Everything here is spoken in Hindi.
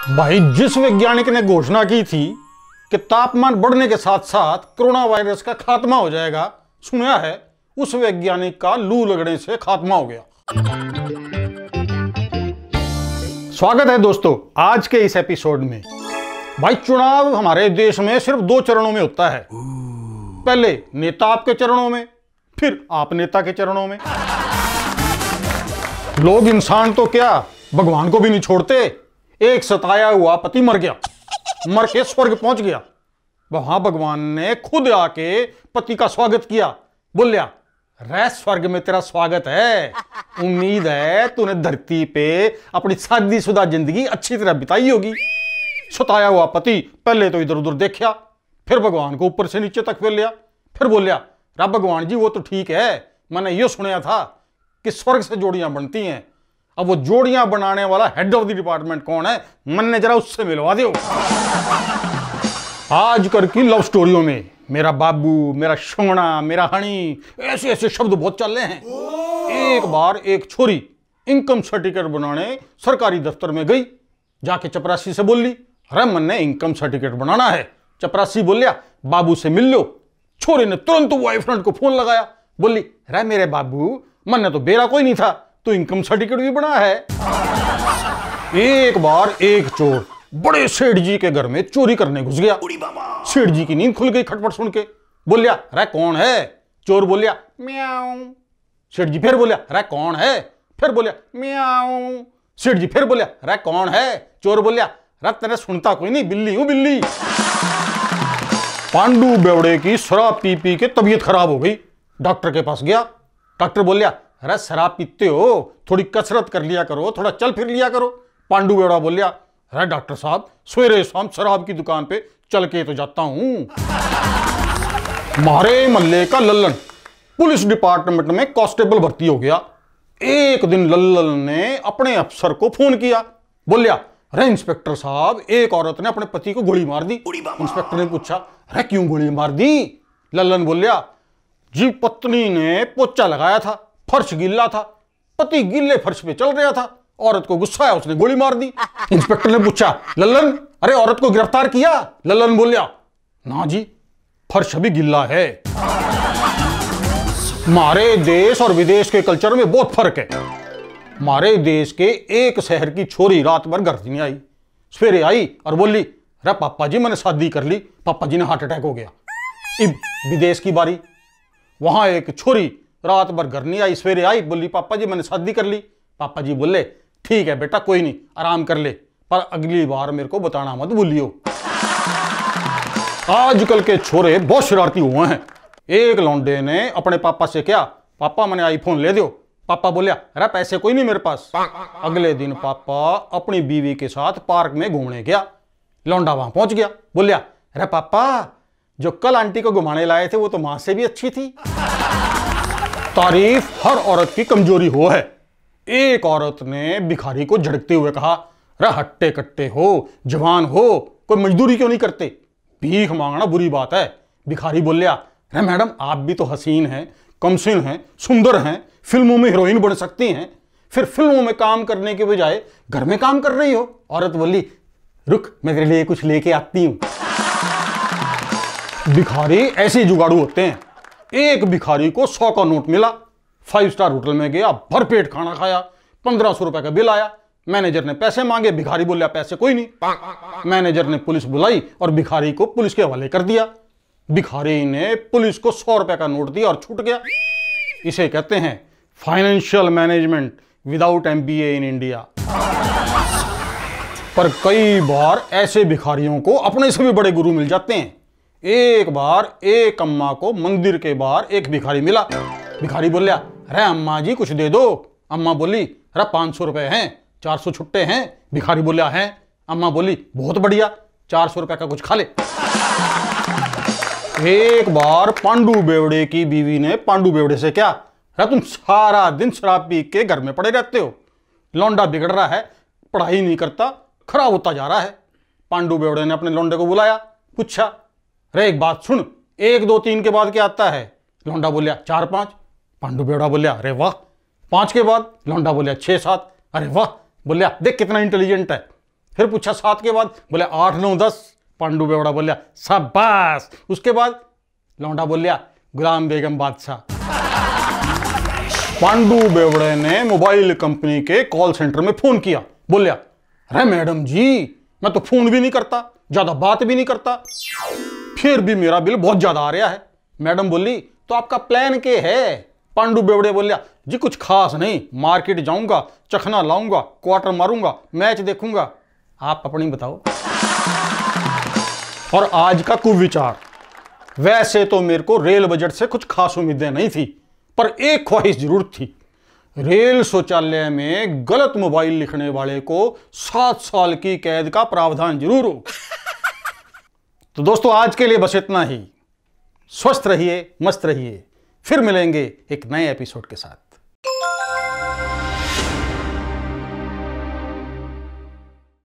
भाई, जिस वैज्ञानिक ने घोषणा की थी कि तापमान बढ़ने के साथ साथ कोरोना वायरस का खात्मा हो जाएगा, सुना है उस वैज्ञानिक का लू लगने से खात्मा हो गया। स्वागत है दोस्तों आज के इस एपिसोड में। भाई, चुनाव हमारे देश में सिर्फ 2 चरणों में होता है। पहले नेता आपके चरणों में, फिर आप नेता के चरणों में। लोग इंसान तो क्या, भगवान को भी नहीं छोड़ते। एक सताया हुआ पति मर गया, मर के स्वर्ग पहुंच गया। वहां भगवान ने खुद आके पति का स्वागत किया, बोलिया रे स्वर्ग में तेरा स्वागत है, उम्मीद है तूने धरती पे अपनी शादीशुदा जिंदगी अच्छी तरह बिताई होगी। सताया हुआ पति पहले तो इधर उधर देखा, फिर भगवान को ऊपर से नीचे तक फेर लिया, फिर बोलिया रा भगवान जी वो तो ठीक है, मैंने ये सुना था कि स्वर्ग से जोड़ियां बनती हैं। अब वो जोड़ियां बनाने वाला हेड ऑफ द डिपार्टमेंट कौन है, मैंने जरा उससे मिलवा दो। आजकल की लव स्टोरियों में मेरा बाबू, मेरा सोना, मेरा हनी, ऐसे ऐसे शब्द बहुत चल रहे हैं। एक बार एक छोरी इनकम सर्टिफिकेट बनाने सरकारी दफ्तर में गई, जाके चपरासी से बोली अरे मैंने इनकम सर्टिफिकेट बनाना है। चपरासी बोलिया बाबू से मिल लो। छोरी ने तुरंत बॉयफ्रेंड को फोन लगाया, बोली रे मेरे बाबू, मैंने तो बेरा कोई नहीं था, तो इनकम सर्टिफिकेट भी बना है। एक बार एक चोर बड़े सेठ जी के घर में चोरी करने घुस गया। सेठ जी की नींद खुल गई खटपट सुन के। बोलिया रे कौन है? चोर बोलिया म्याऊं। सेठ जी फिर बोलिया रे कौन है? फिर बोलिया म्याऊं। सेठ जी फिर बोलिया रे कौन है? चोर बोलिया रे तेरे सुनता कोई नहीं, बिल्ली हूं बिल्ली। पांडू बेवड़े की शराब पी पी के तबीयत खराब हो गई, डॉक्टर के पास गया। डॉक्टर बोलिया अरे शराब पीते हो, थोड़ी कसरत कर लिया करो, थोड़ा चल फिर लिया करो। पांडू बेवड़ा बोलिया अरे डॉक्टर साहब, सवेरे शाम शराब की दुकान पे चल के तो जाता हूं। मारे मल्ले का लल्लन पुलिस डिपार्टमेंट में कांस्टेबल भर्ती हो गया। एक दिन लल्लन ने अपने अफसर को फोन किया, बोलिया अरे इंस्पेक्टर साहब, एक औरत ने अपने पति को गोली मार दी। इंस्पेक्टर ने पूछा अरे क्यों गोली मार दी? लल्लन बोलिया जी पत्नी ने पोछा लगाया था, फर्श गीला था, पति गीले फर्श पे चल रहा था, औरत को गुस्सा आया, उसने गोली मार दी। इंस्पेक्टर ने पूछा लल्लन, अरे औरत को गिरफ्तार किया? लल्लन बोलिया ना जी, फर्श अभी गिल्ला है। हमारे देश और विदेश के कल्चर में बहुत फर्क है। हमारे देश के एक शहर की छोरी रात भर घर नहीं आई, सवेरे आई और बोली अरे पापा जी मैंने शादी कर ली, पापा जी ने हार्ट अटैक हो गया। अब विदेश की बारी, वहां एक छोरी रात भर घर नहीं आई, सवेरे आई, बोली पापा जी मैंने शादी कर ली। पापा जी बोले ठीक है बेटा, कोई नहीं, आराम कर ले, पर अगली बार मेरे को बताना मत भूलियो। आजकल के छोरे बहुत शरारती हुए हैं। एक लौंडे ने अपने पापा से क्या, पापा मैंने आईफोन ले दो। पापा बोलिया अरे पैसे कोई नहीं मेरे पास। अगले दिन पापा अपनी बीवी के साथ पार्क में घूमने गया। लौंडा वहां पहुंच गया, बोलिया अरे पापा, जो कल आंटी को घुमाने लाए थे वो तो मां से भी अच्छी थी। तारीफ हर औरत की कमजोरी हो है। एक औरत ने भिखारी को झड़कते हुए कहा अरे हट्टे कट्टे हो, जवान हो, कोई मजदूरी क्यों नहीं करते? भीख मांगना बुरी बात है। भिखारी बोलिया अरे मैडम आप भी तो हसीन हैं, कमसिन हैं, सुंदर हैं, फिल्मों में हीरोइन बन सकती हैं, फिर फिल्मों में काम करने के बजाय घर में काम कर रही हो। औरत बोली रुक मैं तेरे लिए कुछ लेके आती हूं। भिखारी ऐसे जुगाड़ू होते हैं। एक भिखारी को 100 का नोट मिला, 5 स्टार होटल में गया, भरपेट खाना खाया, 1500 रुपए का बिल आया। मैनेजर ने पैसे मांगे, भिखारी बोलिया पैसे कोई नहीं। मैनेजर ने पुलिस बुलाई और भिखारी को पुलिस के हवाले कर दिया। भिखारी ने पुलिस को 100 रुपए का नोट दिया और छूट गया। इसे कहते हैं financial management without MBA in India. पर कई बार ऐसे भिखारियों को अपने से भी बड़े गुरु मिल जाते हैं। एक बार एक अम्मा को मंदिर के बाहर एक भिखारी मिला। भिखारी बोलिया अरे अम्मा जी कुछ दे दो। अम्मा बोली अरे 500 रुपए हैं, 400 छुट्टे हैं। भिखारी बोलिया हैं। अम्मा बोली बहुत बढ़िया, 400 रुपए का कुछ खा ले। एक बार पांडू बेवड़े की बीवी ने पांडू बेवड़े से क्या, अरे तुम सारा दिन शराब पी के घर में पड़े रहते हो, लौंडा बिगड़ रहा है, पढ़ाई नहीं करता, खराब होता जा रहा है। पांडू बेवड़े ने अपने लौंडे को बुलाया, पूछा अरे एक बात सुन, 1 2 3 के बाद क्या आता है? लौंडा बोलिया 4 5। पांडू बेवड़ा बोलिया अरे वाह। 5 के बाद? लौंडा बोलिया 6 7। अरे वाह। बोलिया देख कितना इंटेलिजेंट है। फिर पूछा 7 के बाद, बोले 8, 9, 10। पांडु बेवड़ा बोलिया शाबाश। उसके बाद लौंडा बोलिया गुलाम बेगम बादशाह। पांडु बेवड़े ने मोबाइल कंपनी के कॉल सेंटर में फोन किया, बोलिया अरे मैडम जी, मैं तो फोन भी नहीं करता, ज्यादा बात भी नहीं करता, फिर भी मेरा बिल बहुत ज्यादा आ रहा है। मैडम बोली तो आपका प्लान क्या है? पांडु बेवड़े बोलिया जी कुछ खास नहीं, मार्केट जाऊंगा, चखना लाऊंगा, क्वार्टर मारूंगा, मैच देखूंगा, आप अपनी बताओ। और आज का कुविचार, वैसे तो मेरे को रेल बजट से कुछ खास उम्मीदें नहीं थी, पर एक ख्वाहिश जरूर थी, रेल शौचालय में गलत मोबाइल लिखने वाले को 7 साल की कैद का प्रावधान जरूर हो। तो दोस्तों आज के लिए बस इतना ही। स्वस्थ रहिए, मस्त रहिए, फिर मिलेंगे एक नए एपिसोड के साथ।